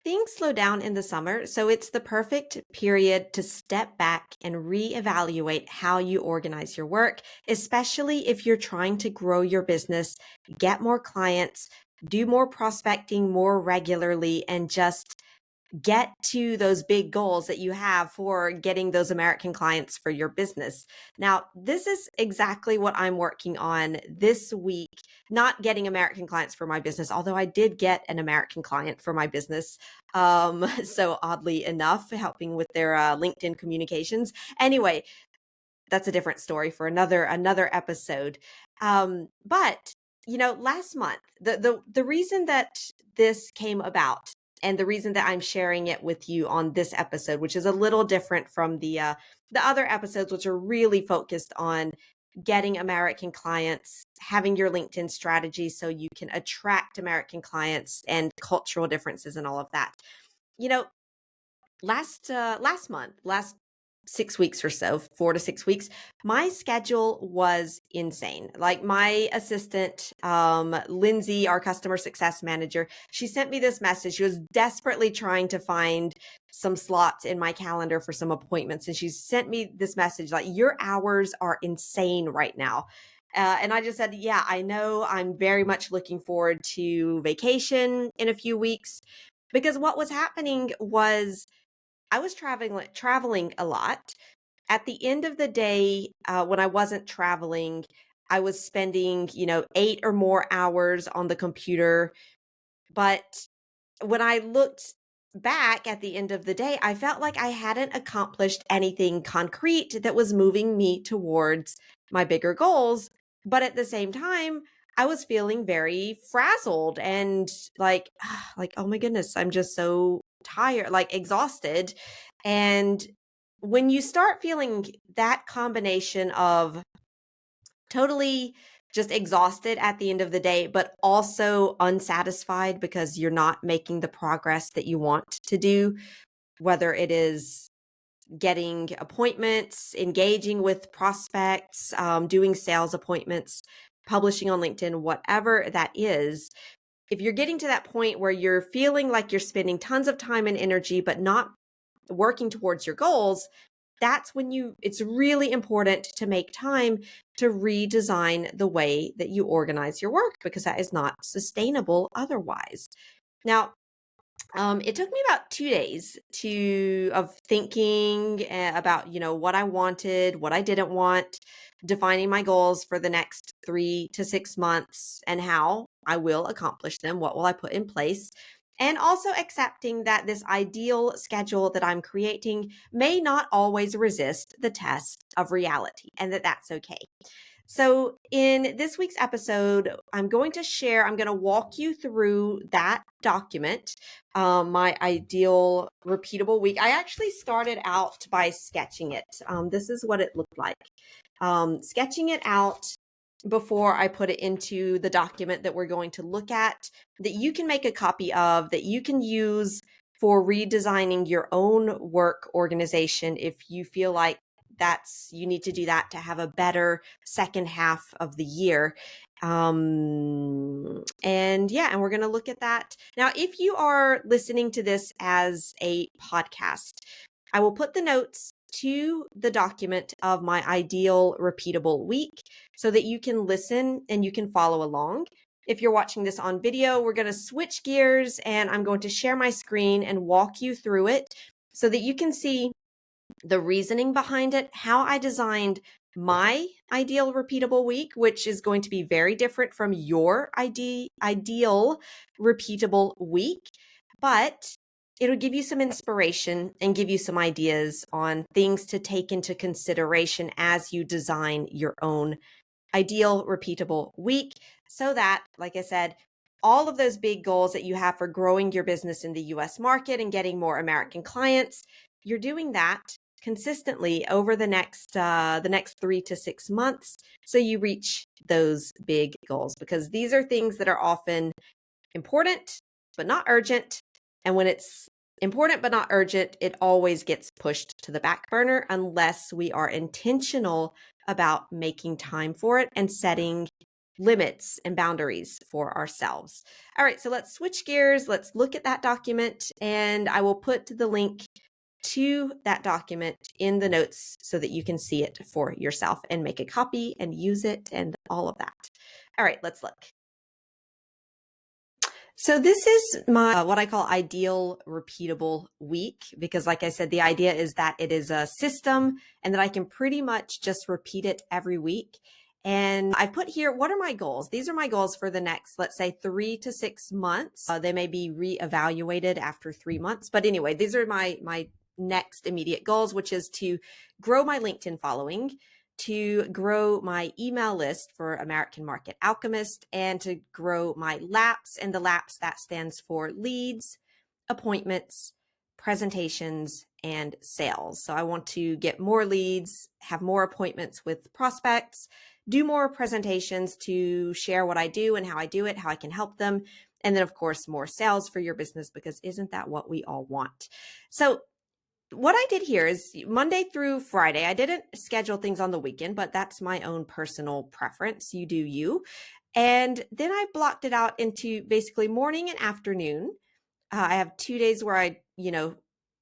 Things slow down in the summer, so it's the perfect period to step back and reevaluate how you organize your work, especially if you're trying to grow your business, get more clients, do more prospecting more regularly, and just get to those big goals that you have for getting those American clients for your business. Now, this is exactly what I'm working on this week, not getting American clients for my business, although I did get an American client for my business. So oddly enough, helping with their LinkedIn communications. Anyway, that's a different story for another episode. But last month, the reason that this came about and the reason that I'm sharing it with you on this episode, which is a little different from the other episodes, which are really focused on getting American clients, having your LinkedIn strategy so you can attract American clients and cultural differences and all of that. You know, last month, last 6 weeks or so, 4 to 6 weeks, my schedule was insane. Like my assistant, Lindsay, our customer success manager, she sent me this message. She was desperately trying to find some slots in my calendar for some appointments. And she sent me this message like, your hours are insane right now. And I just said, yeah, I know. I'm very much looking forward to vacation in a few weeks, because what was happening was I was traveling a lot. At the end of the day, when I wasn't traveling, I was spending, 8 or more hours on the computer. But when I looked back at the end of the day, I felt like I hadn't accomplished anything concrete that was moving me towards my bigger goals. But at the same time, I was feeling very frazzled and like, oh my goodness, I'm just so tired, like exhausted. And when you start feeling that combination of totally just exhausted at the end of the day, but also unsatisfied because you're not making the progress that you want to do, whether it is getting appointments, engaging with prospects, doing sales appointments, publishing on LinkedIn, whatever that is. If you're getting to that point where you're feeling like you're spending tons of time and energy, but not working towards your goals, that's when it's really important to make time to redesign the way that you organize your work, because that is not sustainable otherwise. Now, it took me about 2 days of thinking about, what I wanted, what I didn't want, defining my goals for the next 3 to 6 months and how I will accomplish them. What will I put in place? And also accepting that this ideal schedule that I'm creating may not always resist the test of reality, and that's okay. So, in this week's episode, I'm going to walk you through that document, my ideal repeatable week. I actually started out by sketching it. This is what it looked like. Sketching it out before I put it into the document that we're going to look at, that you can make a copy of, that you can use for redesigning your own work organization if you feel like you need to do that to have a better second half of the year. And we're going to look at that. Now, if you are listening to this as a podcast, I will put the notes to the document of my ideal repeatable week so that you can listen and you can follow along. If you're watching this on video, we're going to switch gears and I'm going to share my screen and walk you through it so that you can see the reasoning behind it, how I designed my ideal repeatable week, which is going to be very different from your ideal repeatable week, but it'll give you some inspiration and give you some ideas on things to take into consideration as you design your own ideal repeatable week, so that, like I said, all of those big goals that you have for growing your business in the US market and getting more American clients, you're doing that consistently over the next 3 to 6 months, so you reach those big goals, because these are things that are often important but not urgent. And when it's important but not urgent, it always gets pushed to the back burner unless we are intentional about making time for it and setting limits and boundaries for ourselves. All right, so let's switch gears. Let's look at that document, and I will put the link to that document in the notes so that you can see it for yourself and make a copy and use it and all of that. All right, let's look. So this is my what I call ideal repeatable week, because like I said, the idea is that it is a system and that I can pretty much just repeat it every week. And I've put here, what are my goals? These are my goals for the next, let's say 3 to 6 months. They may be reevaluated after 3 months. But anyway, these are my next immediate goals, which is to grow my LinkedIn following, to grow my email list for American Market Alchemist, and to grow my LAPS. And the LAPS, that stands for leads, appointments, presentations, and sales. So I want to get more leads, have more appointments with prospects, do more presentations to share what I do and how I do it, how I can help them. And then of course, more sales for your business, because isn't that what we all want? So what I did here is Monday through Friday. I didn't schedule things on the weekend, but that's my own personal preference. You do you. And then I blocked it out into basically morning and afternoon. I have 2 days where I,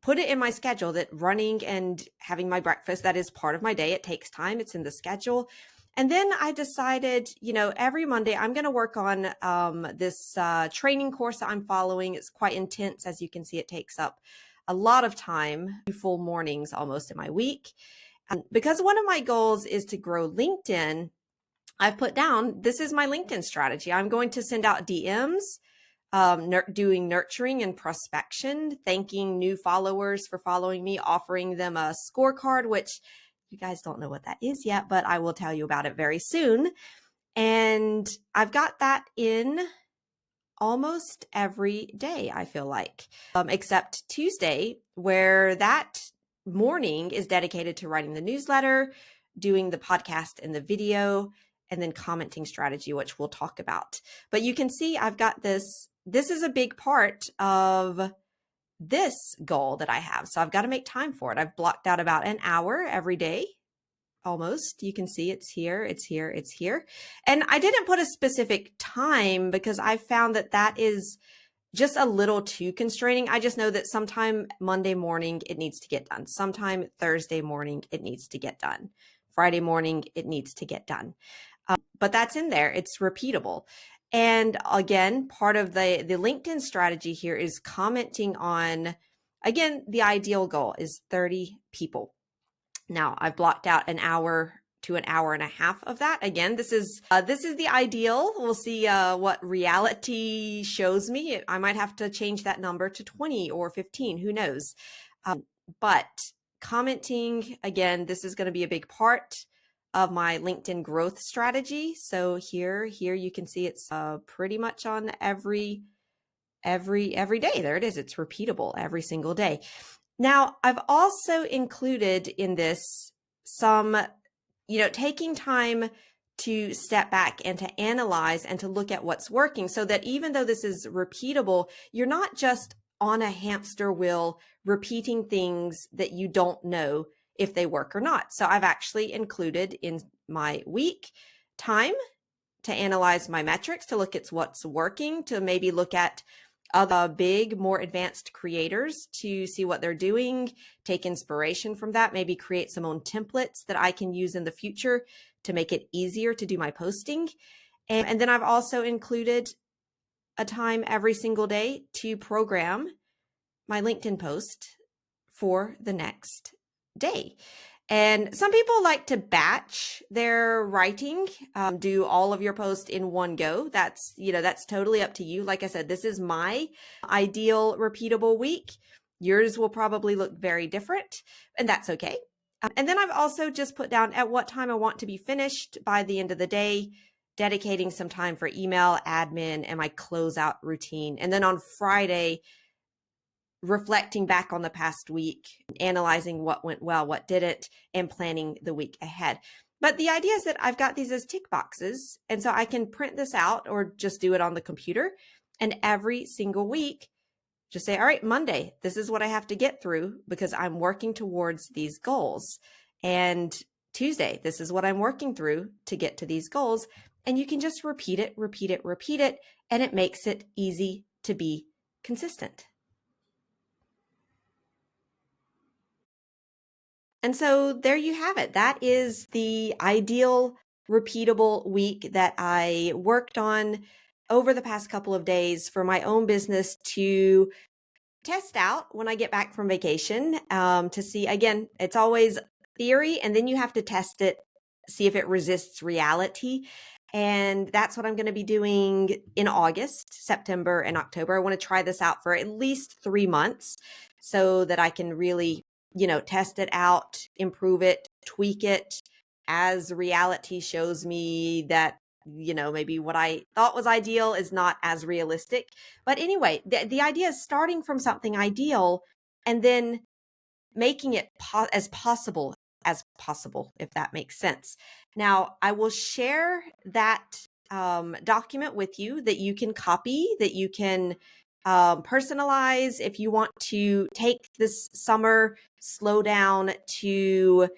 put it in my schedule that running and having my breakfast, that is part of my day. It takes time. It's in the schedule. And then I decided, every Monday I'm going to work on this training course that I'm following. It's quite intense. As you can see, it takes up a lot of time, full mornings almost in my week. Because one of my goals is to grow LinkedIn, I've put down, this is my LinkedIn strategy. I'm going to send out DMs, doing nurturing and prospection, thanking new followers for following me, offering them a scorecard, which you guys don't know what that is yet, but I will tell you about it very soon. And I've got that in almost every day, I feel like, except Tuesday, where that morning is dedicated to writing the newsletter, doing the podcast and the video, and then commenting strategy, which we'll talk about. But you can see I've got this. This is a big part of this goal that I have. So I've got to make time for it. I've blocked out about an hour every day. Almost. You can see it's here, it's here, it's here. And I didn't put a specific time because I found that that is just a little too constraining. I just know that sometime Monday morning, it needs to get done. Sometime Thursday morning, it needs to get done. Friday morning, it needs to get done. But that's in there. It's repeatable. And again, part of the LinkedIn strategy here is commenting on, again, the ideal goal is 30 people. Now I've blocked out an hour to an hour and a half of that. Again, this is the ideal. We'll see what reality shows me. I might have to change that number to 20 or 15, who knows? But commenting, again, this is going to be a big part of my LinkedIn growth strategy. So here you can see it's pretty much on every day. There it is. It's repeatable every single day. Now, I've also included in this some, taking time to step back and to analyze and to look at what's working, so that even though this is repeatable, you're not just on a hamster wheel repeating things that you don't know if they work or not. So I've actually included in my week time to analyze my metrics, to look at what's working, to maybe look at other big, more advanced creators to see what they're doing, take inspiration from that, maybe create some own templates that I can use in the future to make it easier to do my posting. And then I've also included a time every single day to program my LinkedIn post for the next day. And some people like to batch their writing, do all of your posts in one go. That's totally up to you. Like I said, this is my ideal repeatable week. Yours will probably look very different, and that's okay. And then I've also just put down at what time I want to be finished by the end of the day, dedicating some time for email, admin, and my closeout routine. And then on Friday, reflecting back on the past week, analyzing what went well, what didn't, and planning the week ahead. But the idea is that I've got these as tick boxes, and so I can print this out or just do it on the computer. And every single week, just say, all right, Monday, this is what I have to get through because I'm working towards these goals. And Tuesday, this is what I'm working through to get to these goals. And you can just repeat it, repeat it, repeat it, and it makes it easy to be consistent. And so there you have it. That is the ideal repeatable week that I worked on over the past couple of days for my own business to test out when I get back from vacation, to see, again, it's always theory, and then you have to test it, see if it resists reality. And that's what I'm going to be doing in August, September, and October. I want to try this out for at least 3 months so that I can really, test it out, improve it, tweak it as reality shows me that, maybe what I thought was ideal is not as realistic. But anyway, the idea is starting from something ideal and then making it as possible, if that makes sense. Now, I will share that document with you that you can copy, that you can personalize if you want to take this summer, slow down to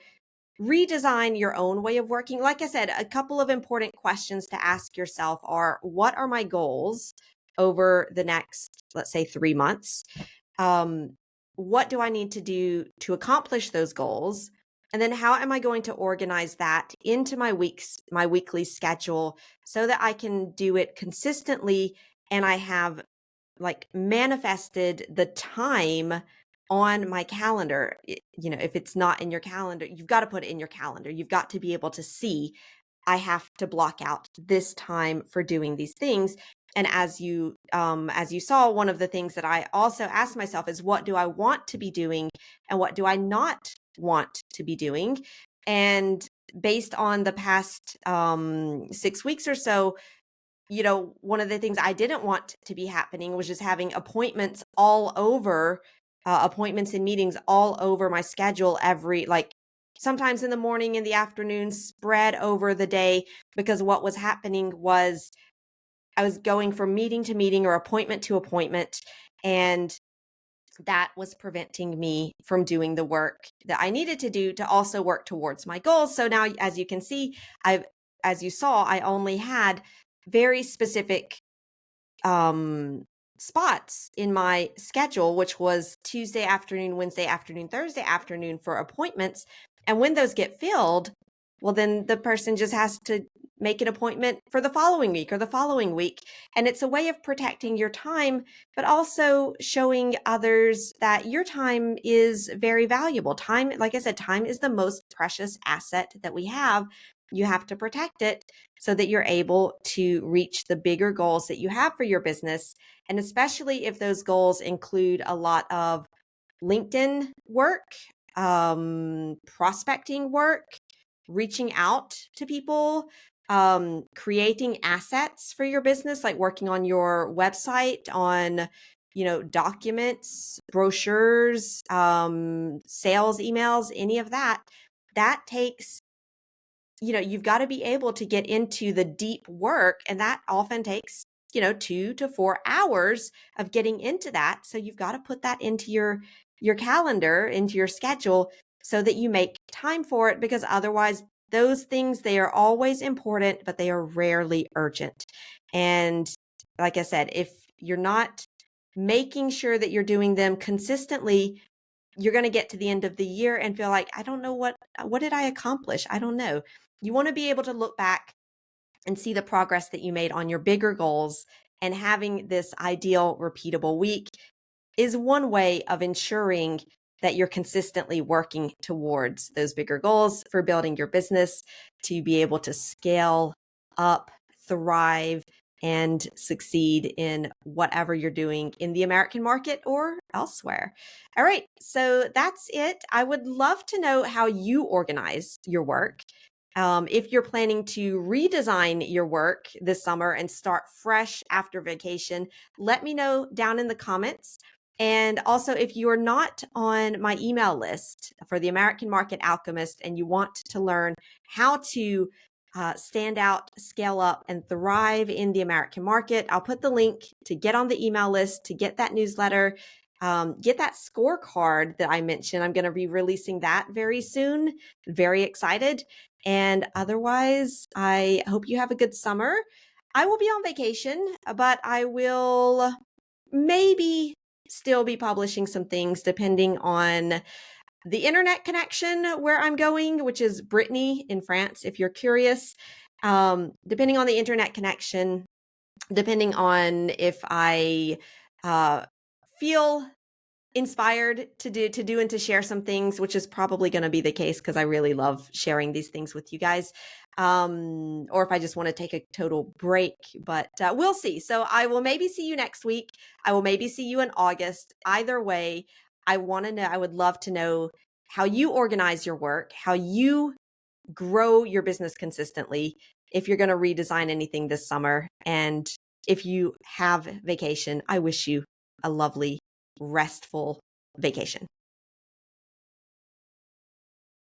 redesign your own way of working. Like I said, a couple of important questions to ask yourself are, what are my goals over the next, let's say, 3 months? What do I need to do to accomplish those goals? And then how am I going to organize that into my weekly schedule so that I can do it consistently and I have like manifested the time on my calendar. If it's not in your calendar, you've got to put it in your calendar. You've got to be able to see, I have to block out this time for doing these things. And as you saw, one of the things that I also asked myself is, what do I want to be doing and what do I not want to be doing? And based on the past 6 weeks or so, one of the things I didn't want to be happening was just having appointments all over, appointments and meetings all over my schedule sometimes in the morning, in the afternoon, spread over the day, because what was happening was I was going from meeting to meeting or appointment to appointment, and that was preventing me from doing the work that I needed to do to also work towards my goals. So now, as you can see, as you saw, I only had very specific spots in my schedule, which was Tuesday afternoon, Wednesday afternoon, Thursday afternoon for appointments. And when those get filled, well, then the person just has to make an appointment for the following week or the following week. And it's a way of protecting your time, but also showing others that your time is very valuable. Time, like I said, time is the most precious asset that we have. You have to protect it so that you're able to reach the bigger goals that you have for your business. And especially if those goals include a lot of LinkedIn work, prospecting work, reaching out to people, creating assets for your business, like working on your website, on documents, brochures, sales emails, any of that. That takes, you've got to be able to get into the deep work, and that often takes 2 to 4 hours of getting into that. So you've got to put that into your calendar, into your schedule, so that you make time for it, because otherwise those things, they are always important, but they are rarely urgent. And like I said, if you're not making sure that you're doing them consistently, you're going to get to the end of the year and feel like, I don't know what did I accomplish? I don't know. You want to be able to look back and see the progress that you made on your bigger goals, and having this ideal repeatable week is one way of ensuring that you're consistently working towards those bigger goals for building your business to be able to scale up, thrive, and succeed in whatever you're doing in the American market or elsewhere. All right, so that's it. I would love to know how you organize your work. If you're planning to redesign your work this summer and start fresh after vacation, let me know down in the comments. And also, if you are not on my email list for the American Market Alchemist and you want to learn how to stand out, scale up, and thrive in the American market, I'll put the link to get on the email list, to get that newsletter, get that scorecard that I mentioned. I'm going to be releasing that very soon. Very excited. And otherwise, I hope you have a good summer. I will be on vacation, but I will maybe still be publishing some things depending on the internet connection where I'm going, which is Brittany in France, if you're curious. Depending on the internet connection, depending on if I feel inspired to do and to share some things, which is probably going to be the case because I really love sharing these things with you guys. Or if I just want to take a total break, but we'll see. So I will maybe see you next week. I will maybe see you in August. Either way, I would love to know how you organize your work, how you grow your business consistently, if you're going to redesign anything this summer. And if you have vacation, I wish you a lovely, restful vacation.